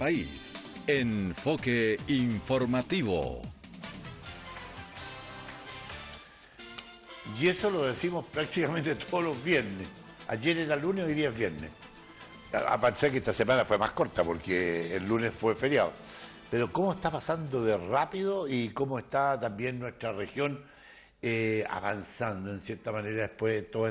país. Enfoque informativo. Y eso lo decimos prácticamente todos los viernes. Ayer era lunes, hoy día es viernes. Aparte que esta semana fue más corta porque el lunes fue feriado. Pero cómo está pasando de rápido y cómo está también nuestra región avanzando en cierta manera después de toda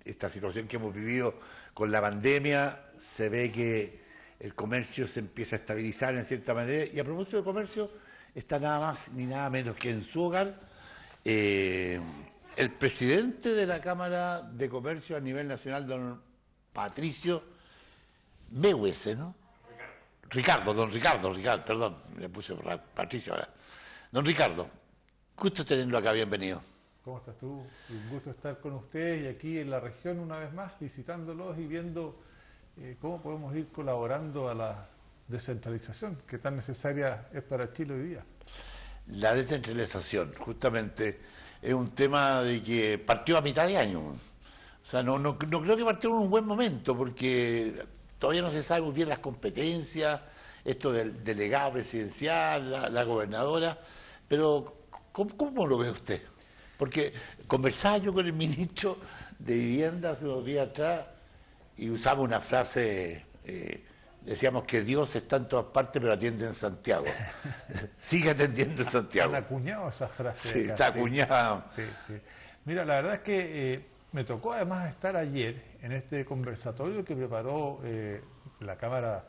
esta situación que hemos vivido con la pandemia. Se ve que el comercio se empieza a estabilizar en cierta manera. Y a propósito de comercio, está nada más ni nada menos que en su hogar el presidente de la Cámara de Comercio a nivel nacional, don Patricio Mewes, ¿no? Don Ricardo, perdón, le puse Patricio ahora. Don Ricardo, gusto tenerlo acá, bienvenido. ¿Cómo estás tú? Un gusto estar con ustedes y aquí en la región una vez más, visitándolos y viendo cómo podemos ir colaborando a la descentralización que tan necesaria es para Chile hoy día. La descentralización, justamente, es un tema de que partió a mitad de año. O sea, no creo que partió en un buen momento, porque todavía no se sabe muy bien las competencias, esto del delegado presidencial, la gobernadora, pero ¿cómo lo ve usted? Porque conversaba yo con el ministro de Vivienda hace unos días atrás y usaba una frase, decíamos que Dios está en todas partes pero atiende en Santiago. Sigue atendiendo en Santiago. Han acuñado esa frase. Sí, está acuñada. Sí. Mira, la verdad es que me tocó además estar ayer en este conversatorio que preparó la Cámara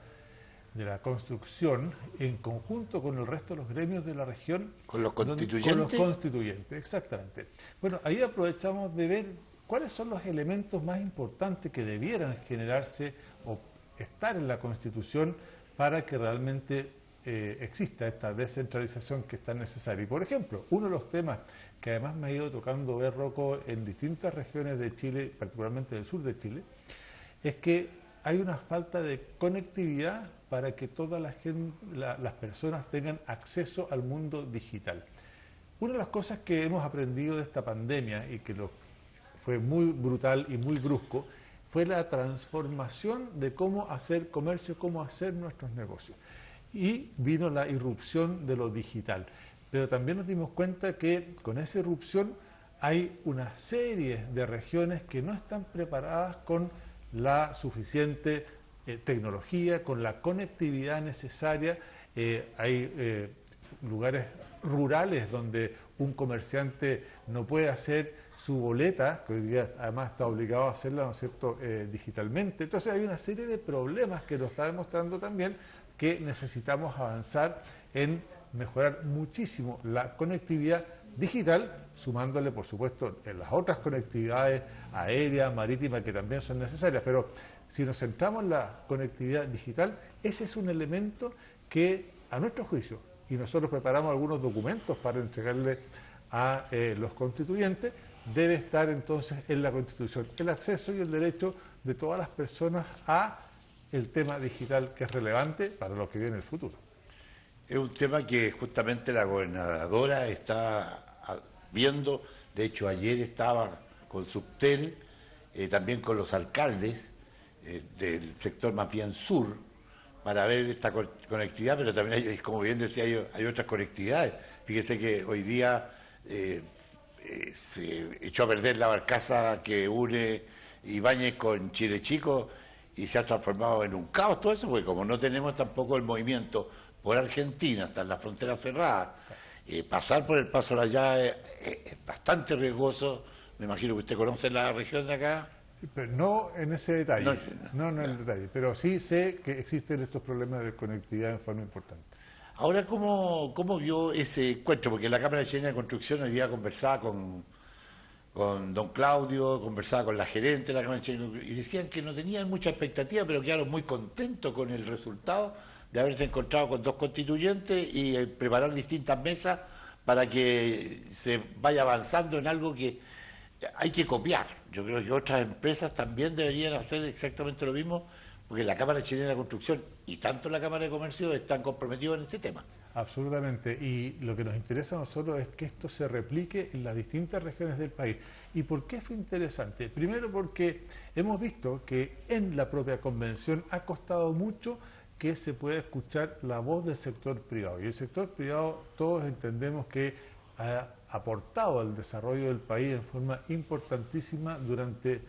de la Construcción en conjunto con el resto de los gremios de la región. ¿Con los constituyentes? Con los constituyentes, exactamente. Bueno, ahí aprovechamos de ver cuáles son los elementos más importantes que debieran generarse o estar en la Constitución para que realmente exista esta descentralización que es tan necesaria. Y por ejemplo, uno de los temas que además me ha ido tocando ver, Rocco, en distintas regiones de Chile, particularmente del sur de Chile, es que hay una falta de conectividad para que todas las personas tengan acceso al mundo digital. Una de las cosas que hemos aprendido de esta pandemia y que fue muy brutal y muy brusco fue la transformación de cómo hacer comercio, cómo hacer nuestros negocios. Y vino la irrupción de lo digital. Pero también nos dimos cuenta que con esa irrupción hay una serie de regiones que no están preparadas con la suficiente tecnología, con la conectividad necesaria. Hay lugares rurales donde un comerciante no puede hacer su boleta, que hoy día además está obligado a hacerla, ¿no es cierto?, digitalmente. Entonces hay una serie de problemas que nos está demostrando también que necesitamos avanzar en mejorar muchísimo la conectividad digital, sumándole, por supuesto, en las otras conectividades aéreas, marítimas, que también son necesarias. Pero si nos centramos en la conectividad digital, ese es un elemento que, a nuestro juicio, y nosotros preparamos algunos documentos para entregarle a los constituyentes, debe estar entonces en la Constitución el acceso y el derecho de todas las personas a el tema digital, que es relevante para lo que viene en el futuro. Es un tema que justamente la gobernadora está viendo. De hecho, ayer estaba con Subtel, también con los alcaldes del sector más bien sur, para ver esta conectividad, pero también hay, como bien decía, hay otras conectividades. Fíjese que hoy día se echó a perder la barcaza que une Ibáñez con Chile Chico y se ha transformado en un caos todo eso, porque como no tenemos tampoco el movimiento por Argentina, hasta en la frontera cerrada, pasar por el Paso de la Llave es bastante riesgoso. Me imagino que usted conoce la región de acá. Pero no en ese detalle, no en el detalle, pero sí sé que existen estos problemas de conectividad en forma importante. Ahora, ¿cómo vio ese encuentro? Porque la Cámara Chilena de Construcción hoy día conversaba con don Claudio, conversaba con la gerente de la Cámara Chilena y decían que no tenían mucha expectativa, pero quedaron muy contentos con el resultado de haberse encontrado con dos constituyentes y preparar distintas mesas para que se vaya avanzando en algo que hay que copiar. Yo creo que otras empresas también deberían hacer exactamente lo mismo, porque la Cámara Chilena de Construcción y tanto la Cámara de Comercio están comprometidos en este tema. Absolutamente, y lo que nos interesa a nosotros es que esto se replique en las distintas regiones del país. ¿Y por qué fue interesante? Primero porque hemos visto que en la propia convención ha costado mucho que se pueda escuchar la voz del sector privado. Y el sector privado, todos entendemos que ha aportado al desarrollo del país en forma importantísima durante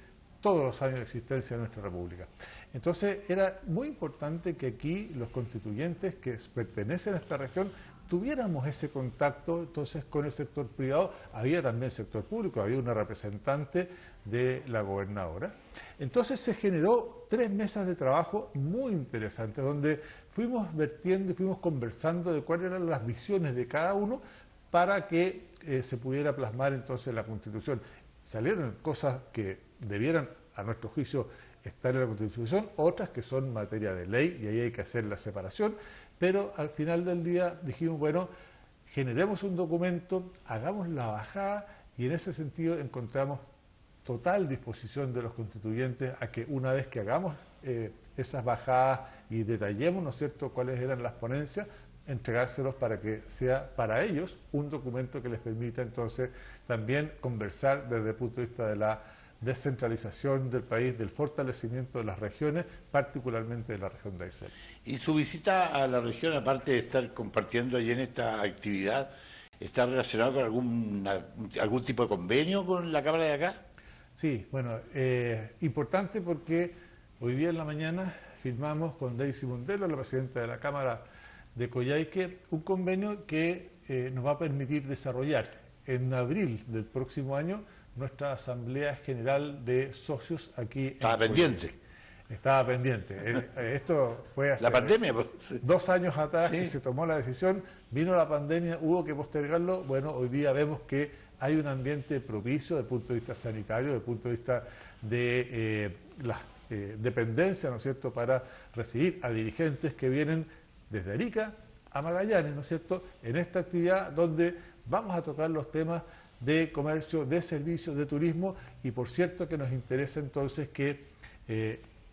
todos los años de existencia de nuestra República. Entonces era muy importante que aquí los constituyentes que pertenecen a esta región tuviéramos ese contacto entonces con el sector privado. Había también sector público, había una representante de la gobernadora. Entonces se generó 3 mesas de trabajo muy interesantes donde fuimos vertiendo y fuimos conversando de cuáles eran las visiones de cada uno para que se pudiera plasmar entonces la Constitución. Salieron cosas que debieran, a nuestro juicio, estar en la Constitución, otras que son materia de ley y ahí hay que hacer la separación, pero al final del día dijimos, bueno, generemos un documento, hagamos la bajada y en ese sentido encontramos total disposición de los constituyentes a que una vez que hagamos esas bajadas y detallemos, ¿no es cierto?, cuáles eran las ponencias, entregárselos para que sea para ellos un documento que les permita entonces también conversar desde el punto de vista de la descentralización del país, del fortalecimiento de las regiones, particularmente de la región de Aysén. Y su visita a la región, aparte de estar compartiendo allí en esta actividad, ¿está relacionado con algún tipo de convenio con la Cámara de acá? Sí, bueno, importante porque hoy día en la mañana firmamos con Daisy Mundelo, la presidenta de la Cámara de Coyhaique, un convenio que nos va a permitir desarrollar en abril del próximo año nuestra Asamblea General de Socios aquí. Estaba pendiente. Estaba pendiente. Esto fue hace la pandemia, 2 años atrás sí, que se tomó la decisión, vino la pandemia, hubo que postergarlo. Bueno, hoy día vemos que hay un ambiente propicio desde el punto de vista sanitario, desde el punto de vista de las dependencias, ¿no es cierto?, para recibir a dirigentes que vienen desde Arica a Magallanes, ¿no es cierto?, en esta actividad donde vamos a tocar los temas de comercio, de servicios, de turismo, y por cierto que nos interesa entonces que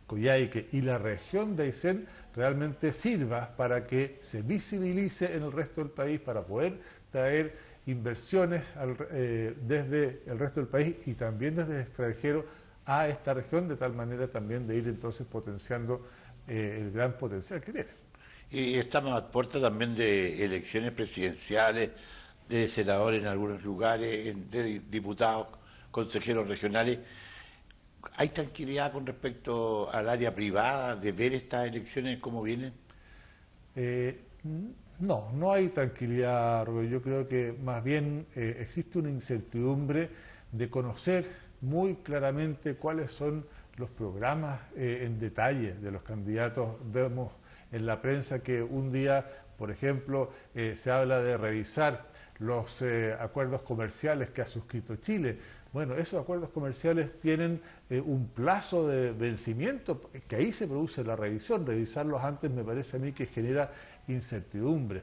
Coyhaique y la región de Aysén realmente sirva para que se visibilice en el resto del país, para poder traer inversiones desde el resto del país y también desde el extranjero a esta región, de tal manera también de ir entonces potenciando el gran potencial que tiene. Y estamos a puerta también de elecciones presidenciales, de senadores en algunos lugares, de diputados, consejeros regionales. ¿Hay tranquilidad con respecto al área privada de ver estas elecciones cómo vienen? No hay tranquilidad, Rubén. Yo creo que más bien existe una incertidumbre de conocer muy claramente cuáles son los programas en detalle de los candidatos. Vemos en la prensa que un día, por ejemplo, se habla de revisar los acuerdos comerciales que ha suscrito Chile. Bueno, esos acuerdos comerciales tienen un plazo de vencimiento, que ahí se produce la revisión. Revisarlos antes me parece a mí que genera incertidumbre.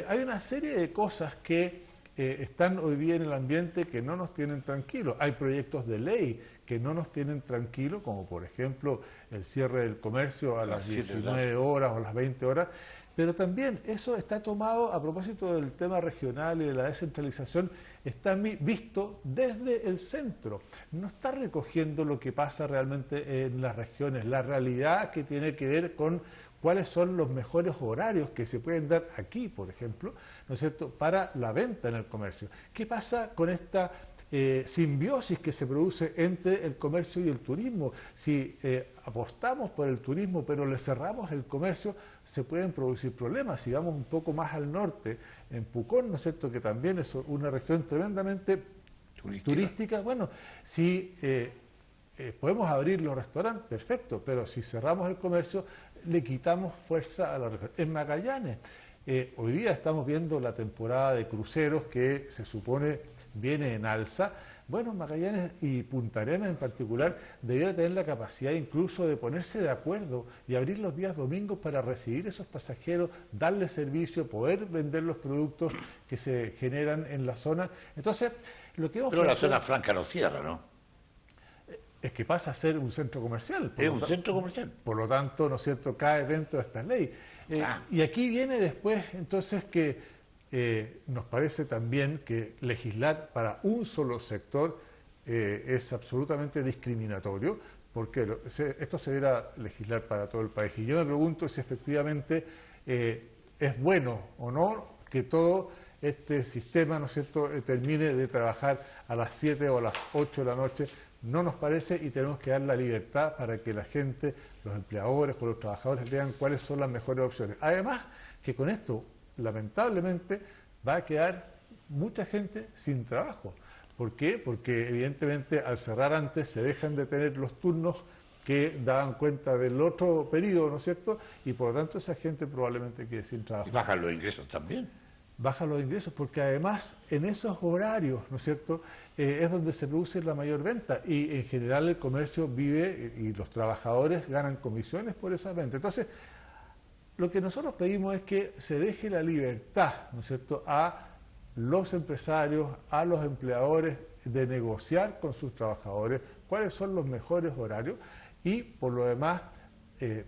Hay una serie de cosas que están hoy día en el ambiente que no nos tienen tranquilos. Hay proyectos de ley que no nos tienen tranquilos, como por ejemplo el cierre del comercio a las 19 horas o las 20 horas, pero también eso está tomado, a propósito del tema regional y de la descentralización, está visto desde el centro. No está recogiendo lo que pasa realmente en las regiones, la realidad que tiene que ver con cuáles son los mejores horarios que se pueden dar aquí, por ejemplo, ¿no es cierto?, para la venta en el comercio. ¿Qué pasa con esta simbiosis que se produce entre el comercio y el turismo? Si apostamos por el turismo pero le cerramos el comercio, se pueden producir problemas. Si vamos un poco más al norte, en Pucón, ¿no es cierto?, que también es una región tremendamente turística, bueno, si podemos abrir los restaurantes, perfecto, pero si cerramos el comercio, le quitamos fuerza a la región. En Magallanes, hoy día estamos viendo la temporada de cruceros que se supone viene en alza. Bueno, Magallanes y Punta Arenas en particular debiera tener la capacidad incluso de ponerse de acuerdo y abrir los días domingos para recibir esos pasajeros, darles servicio, poder vender los productos que se generan en la zona. Entonces, lo que hemos Pero la zona franca no cierra, ¿no? Es que pasa a ser un centro comercial. Es un centro comercial. Por lo tanto, ¿no es cierto?, cae dentro de esta ley. Y aquí viene después, entonces, que nos parece también que legislar para un solo sector es absolutamente discriminatorio, porque esto se deberá legislar para todo el país. Y yo me pregunto si efectivamente es bueno o no que todo este sistema, ¿no es cierto?, termine de trabajar a las 7 o a las 8 de la noche. No nos parece, y tenemos que dar la libertad para que la gente, los empleadores, los trabajadores vean cuáles son las mejores opciones. Además, que con esto, lamentablemente, va a quedar mucha gente sin trabajo. ¿Por qué? Porque evidentemente al cerrar antes se dejan de tener los turnos que daban cuenta del otro periodo, ¿no es cierto? Y por lo tanto esa gente probablemente quede sin trabajo. Y bajan los ingresos también. Baja los ingresos, porque además en esos horarios, ¿no es cierto?, es donde se produce la mayor venta, y en general el comercio vive y los trabajadores ganan comisiones por esa venta. Entonces, lo que nosotros pedimos es que se deje la libertad, ¿no es cierto?, a los empresarios, a los empleadores, de negociar con sus trabajadores cuáles son los mejores horarios, y por lo demás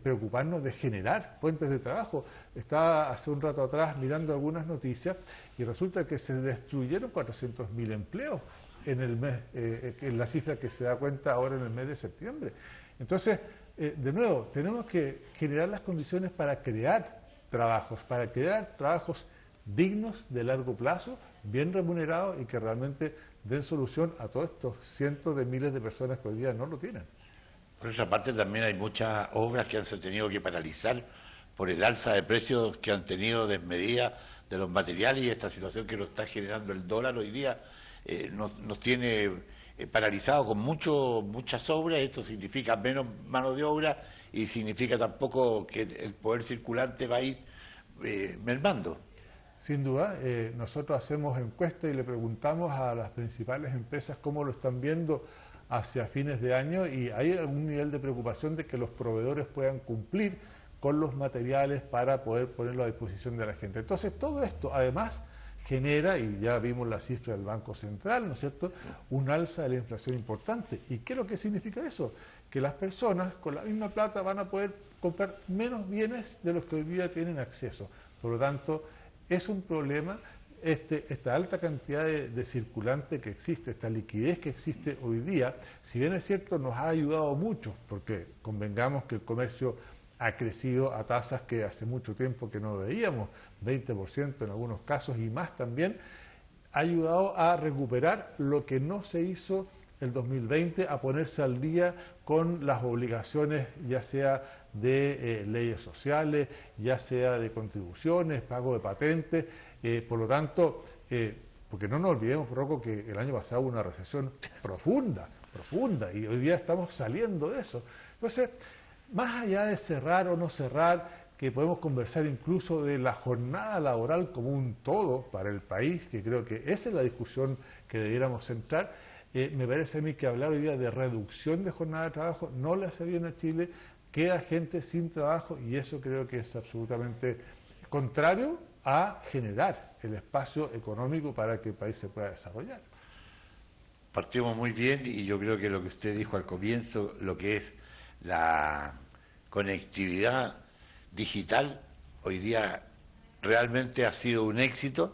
preocuparnos de generar fuentes de trabajo. Estaba hace un rato atrás mirando algunas noticias y resulta que se destruyeron 400.000 empleos en el mes, en la cifra que se da cuenta ahora en el mes de septiembre. Entonces, de nuevo, tenemos que generar las condiciones para crear trabajos dignos, de largo plazo, bien remunerados, y que realmente den solución a todos estos cientos de miles de personas que hoy día no lo tienen. Por otra parte, también hay muchas obras que han se tenido que paralizar por el alza de precios que han tenido desmedida de los materiales, y esta situación que nos está generando el dólar hoy día nos tiene paralizado con muchas obras. Esto significa menos mano de obra y significa tampoco que el poder circulante va a ir mermando. Sin duda, nosotros hacemos encuestas y le preguntamos a las principales empresas cómo lo están viendo hacia fines de año, y hay algún nivel de preocupación de que los proveedores puedan cumplir con los materiales para poder ponerlo a disposición de la gente. Entonces, todo esto además genera, y ya vimos la cifra del Banco Central, ¿no es cierto?, un alza de la inflación importante. ¿Y qué es lo que significa eso? Que las personas con la misma plata van a poder comprar menos bienes de los que hoy día tienen acceso. Por lo tanto, es un problema esta alta cantidad de circulante que existe, esta liquidez que existe hoy día. Si bien es cierto, nos ha ayudado mucho, porque convengamos que el comercio ha crecido a tasas que hace mucho tiempo que no veíamos, 20% en algunos casos y más también, ha ayudado a recuperar lo que no se hizo el 2020, a ponerse al día con las obligaciones, ya sea de leyes sociales, ya sea de contribuciones, pago de patentes. Por lo tanto, porque no nos olvidemos, Rocco, que el año pasado hubo una recesión profunda, y hoy día estamos saliendo de eso. Entonces, más allá de cerrar o no cerrar, que podemos conversar incluso de la jornada laboral como un todo para el país, que creo que esa es la discusión que debiéramos centrar. Me parece a mí que hablar hoy día de reducción de jornada de trabajo no le hace bien a Chile, queda gente sin trabajo, y eso creo que es absolutamente contrario a generar el espacio económico para que el país se pueda desarrollar. Partimos muy bien, y yo creo que lo que usted dijo al comienzo, lo que es la conectividad digital, hoy día realmente ha sido un éxito.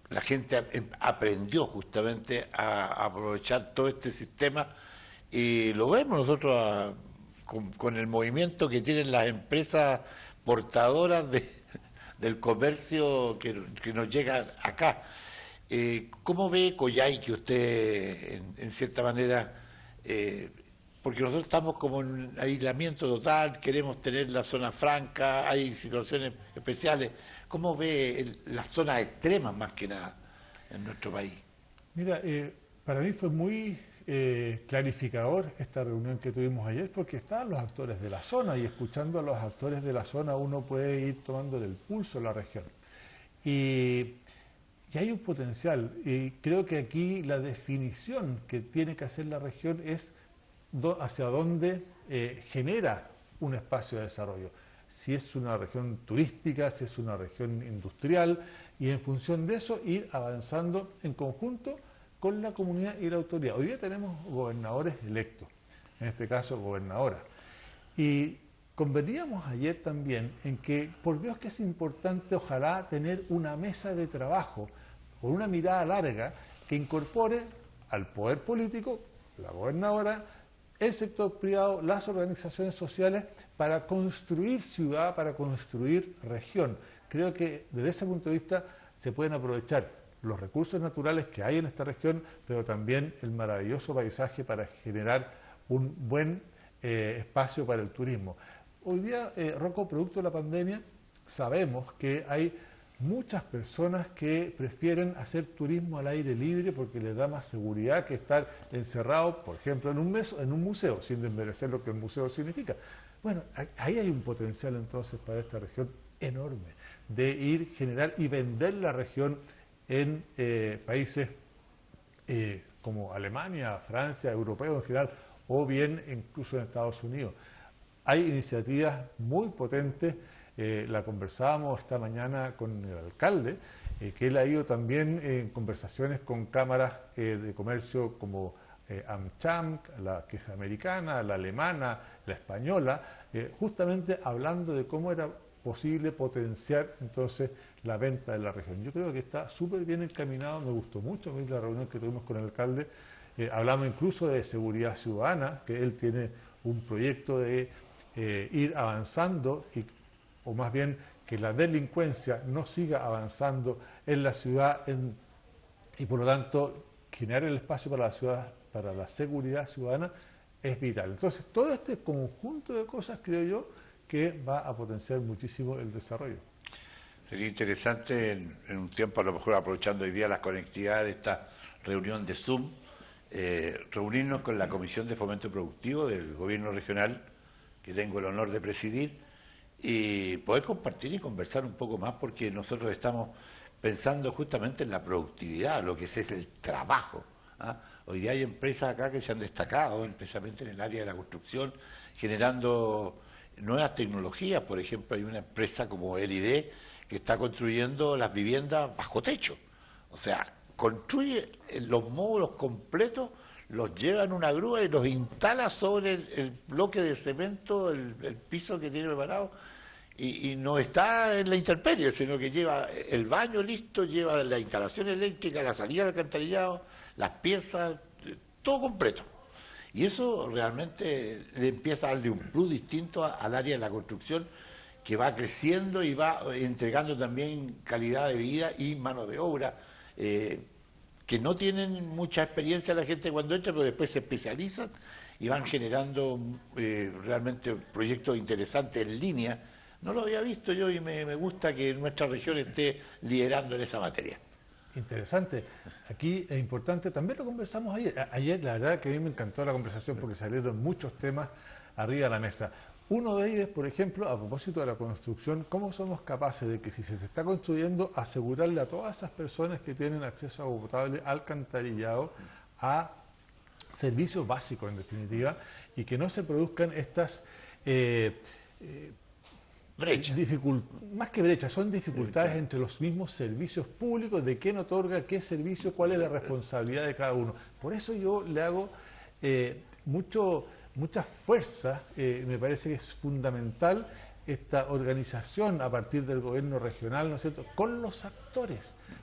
La gente aprendió justamente a aprovechar todo este sistema, y lo vemos nosotros con el movimiento que tienen las empresas portadoras del comercio que nos llega acá. ¿Cómo ve Coyhai, que usted en cierta manera, porque nosotros estamos como en aislamiento total, queremos tener la zona franca, hay situaciones especiales? ¿Cómo ve las zonas extremas más que nada en nuestro país? Mira, para mí fue muy clarificador esta reunión que tuvimos ayer, porque estaban los actores de la zona, y escuchando a los actores de la zona uno puede ir tomándole el pulso a la región. Y hay un potencial, y creo que aquí la definición que tiene que hacer la región es hacia dónde genera un espacio de desarrollo. Si es una región turística, si es una región industrial, y en función de eso ir avanzando en conjunto con la comunidad y la autoridad. Hoy día tenemos gobernadores electos, en este caso gobernadora, y conveníamos ayer también en que, por Dios que es importante, ojalá tener una mesa de trabajo con una mirada larga que incorpore al poder político, la gobernadora, el sector privado, las organizaciones sociales, para construir ciudad, para construir región. Creo que desde ese punto de vista se pueden aprovechar los recursos naturales que hay en esta región, pero también el maravilloso paisaje para generar un buen espacio para el turismo. Hoy día, Rocco, producto de la pandemia, sabemos que hay muchas personas que prefieren hacer turismo al aire libre porque les da más seguridad que estar encerrado, por ejemplo, en un museo, sin desmerecer lo que el museo significa. Bueno, ahí hay un potencial entonces para esta región enorme, de ir, generar y vender la región en países como Alemania, Francia, europeos en general, o bien incluso en Estados Unidos. Hay iniciativas muy potentes. La conversábamos esta mañana con el alcalde, que él ha ido también en conversaciones con cámaras de comercio como AmCham, la que es americana, la alemana, la española, justamente hablando de cómo era posible potenciar entonces la venta de la región. Yo creo que está súper bien encaminado, me gustó mucho la reunión que tuvimos con el alcalde, hablamos incluso de seguridad ciudadana, que él tiene un proyecto de ir avanzando o más bien que la delincuencia no siga avanzando en la ciudad y por lo tanto generar el espacio para la ciudad, para la seguridad ciudadana es vital. Entonces todo este conjunto de cosas creo yo que va a potenciar muchísimo el desarrollo. Sería interesante en un tiempo, a lo mejor aprovechando hoy día la conectividad de esta reunión de Zoom, reunirnos con la Comisión de Fomento Productivo del Gobierno Regional, que tengo el honor de presidir, y poder compartir y conversar un poco más, porque nosotros estamos pensando justamente en la productividad, lo que es el trabajo. ¿Ah? Hoy día hay empresas acá que se han destacado, especialmente en el área de la construcción, generando nuevas tecnologías. Por ejemplo, hay una empresa como LID que está construyendo las viviendas bajo techo. O sea, construye los módulos completos, los lleva en una grúa y los instala sobre el bloque de cemento, el piso que tiene preparado, y no está en la intemperie, sino que lleva el baño listo, lleva la instalación eléctrica, la salida del alcantarillado, las piezas, todo completo. Y eso realmente le empieza a darle un plus distinto al área de la construcción, que va creciendo y va entregando también calidad de vida y mano de obra, que no tienen mucha experiencia la gente cuando entra, pero después se especializan y van generando realmente proyectos interesantes en línea. No lo había visto yo y me gusta que nuestra región esté liderando en esa materia. Interesante. Aquí es importante, también lo conversamos ayer. Ayer la verdad que a mí me encantó la conversación porque salieron muchos temas arriba de la mesa. Uno de ellos, por ejemplo, a propósito de la construcción, cómo somos capaces de que si se está construyendo, asegurarle a todas esas personas que tienen acceso a agua potable, alcantarillado, a servicios básicos en definitiva, y que no se produzcan estas brechas. Más que brechas, son dificultades entre los mismos servicios públicos, de quién otorga qué servicio, cuál es la responsabilidad de cada uno. Por eso yo le hago mucha fuerza, me parece que es fundamental esta organización a partir del gobierno regional, ¿no es cierto?, con los actores,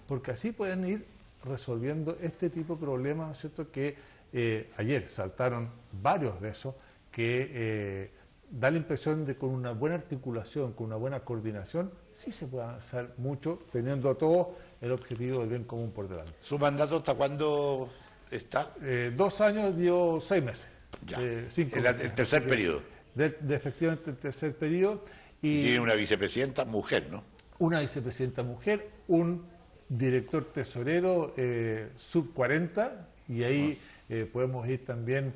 porque así pueden ir resolviendo este tipo de problemas, ¿no es cierto?, que ayer saltaron varios de esos, que da la impresión de con una buena articulación, con una buena coordinación, sí se puede avanzar mucho, teniendo a todos el objetivo del bien común por delante. ¿Su mandato hasta cuándo está? 2 años, dio 6 meses. Ya, 5 el meses. tercer periodo. Efectivamente, el tercer periodo. Y tiene una vicepresidenta mujer, ¿no? Una vicepresidenta mujer, un director tesorero sub 40, y ahí podemos ir también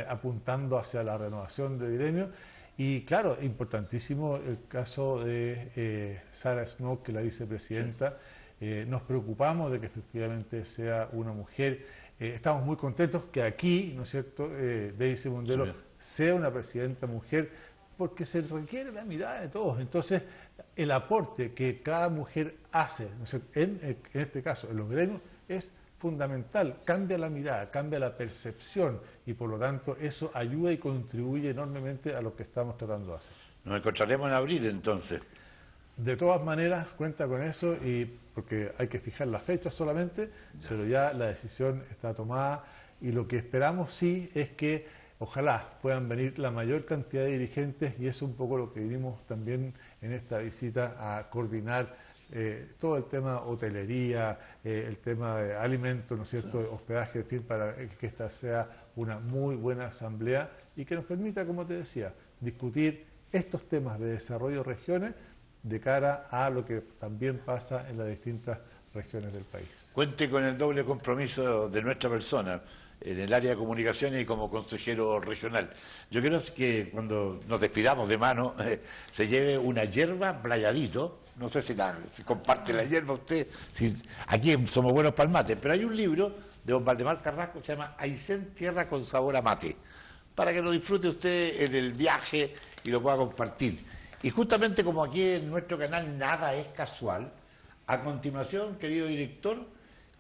apuntando hacia la renovación de gremio. Y claro, importantísimo el caso de Sarah Snow, que es la vicepresidenta. Sí. Nos preocupamos de que efectivamente sea una mujer. Estamos muy contentos que aquí, ¿no es cierto?, Daisy Mondelo sí, sea una presidenta mujer, porque se requiere la mirada de todos. Entonces, el aporte que cada mujer hace, ¿no es cierto?, en este caso, en los gremios, es fundamental, cambia la mirada, cambia la percepción, y por lo tanto eso ayuda y contribuye enormemente a lo que estamos tratando de hacer. Nos encontraremos en abril entonces. De todas maneras, cuenta con eso, y porque hay que fijar la fecha solamente, pero ya la decisión está tomada, y lo que esperamos sí es que ojalá puedan venir la mayor cantidad de dirigentes, y eso es un poco lo que vinimos también en esta visita a coordinar. Todo el tema hotelería, el tema de alimentos, ¿no es cierto?, Sí. hospedaje, en fin, para que esta sea una muy buena asamblea y que nos permita, como te decía, discutir estos temas de desarrollo de regiones de cara a lo que también pasa en las distintas regiones del país. Cuente con el doble compromiso de nuestra persona en el área de comunicaciones y como consejero regional. Yo quiero que cuando nos despidamos de mano se lleve una hierba Playadito. No sé si comparte la hierba usted. Aquí somos buenos para el mate, pero hay un libro de don Valdemar Carrasco que se llama Aysén, tierra con sabor a mate, para que lo disfrute usted en el viaje y lo pueda compartir. Y justamente como aquí en nuestro canal nada es casual, a continuación, querido director,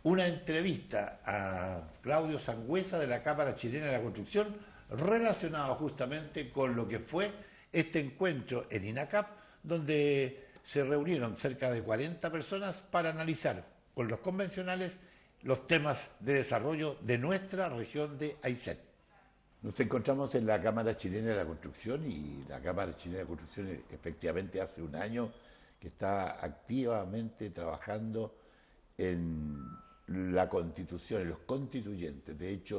una entrevista a Claudio Sangüesa de la Cámara Chilena de la Construcción relacionado justamente con lo que fue este encuentro en INACAP, donde se reunieron cerca de 40 personas para analizar con los convencionales los temas de desarrollo de nuestra región de Aysén. Nos encontramos en la Cámara Chilena de la Construcción y la Cámara Chilena de la Construcción efectivamente hace un año que está activamente trabajando en la Constitución, en los constituyentes. De hecho,